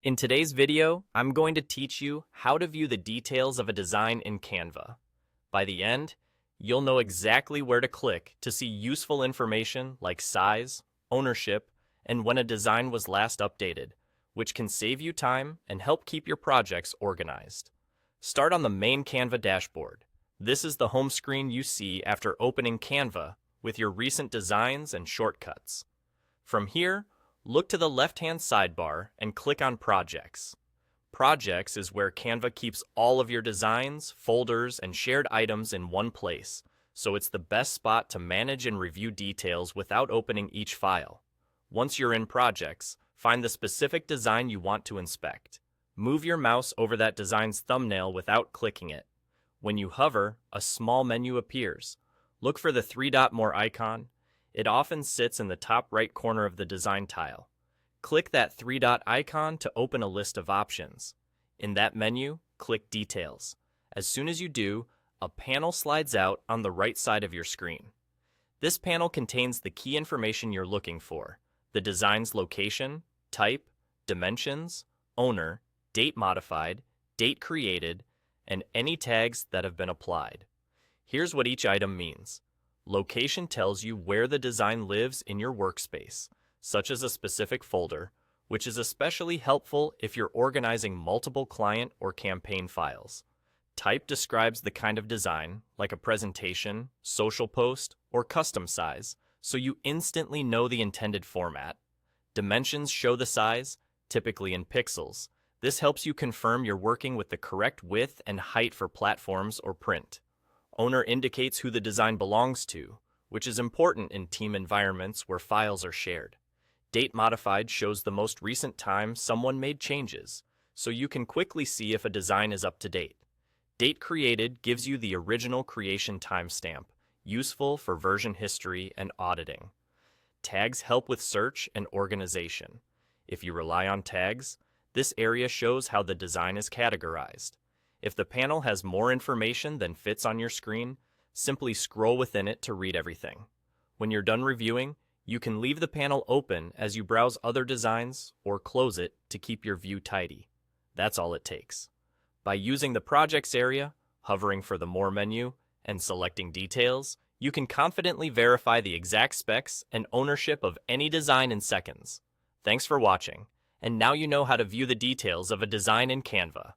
In today's video, I'm going to teach you how to view the details of a design in Canva. By the end, you'll know exactly where to click to see useful information like size, ownership, and when a design was last updated, which can save you time and help keep your projects organized. Start on the main Canva dashboard. This is the home screen you see after opening Canva with your recent designs and shortcuts. From here, look to the left-hand sidebar and click on Projects. Projects is where Canva keeps all of your designs, folders, and shared items in one place, so it's the best spot to manage and review details without opening each file. Once you're in Projects, find the specific design you want to inspect. Move your mouse over that design's thumbnail without clicking it. When you hover, a small menu appears. Look for the three-dot more icon. It often sits in the top right corner of the design tile. Click that three-dot icon to open a list of options. In that menu, click Details. As soon as you do, a panel slides out on the right side of your screen. This panel contains the key information you're looking for: the design's location, type, dimensions, owner, date modified, date created, and any tags that have been applied. Here's what each item means. Location tells you where the design lives in your workspace, such as a specific folder, which is especially helpful if you're organizing multiple client or campaign files. Type describes the kind of design, like a presentation, social post, or custom size, so you instantly know the intended format. Dimensions show the size, typically in pixels. This helps you confirm you're working with the correct width and height for platforms or print. Owner indicates who the design belongs to, which is important in team environments where files are shared. Date modified shows the most recent time someone made changes, so you can quickly see if a design is up to date. Date created gives you the original creation timestamp, useful for version history and auditing. Tags help with search and organization. If you rely on tags, this area shows how the design is categorized. If the panel has more information than fits on your screen, simply scroll within it to read everything. When you're done reviewing, you can leave the panel open as you browse other designs or close it to keep your view tidy. That's all it takes. By using the Projects area, hovering for the More menu, and selecting Details, you can confidently verify the exact specs and ownership of any design in seconds. Thanks for watching, and now you know how to view the details of a design in Canva.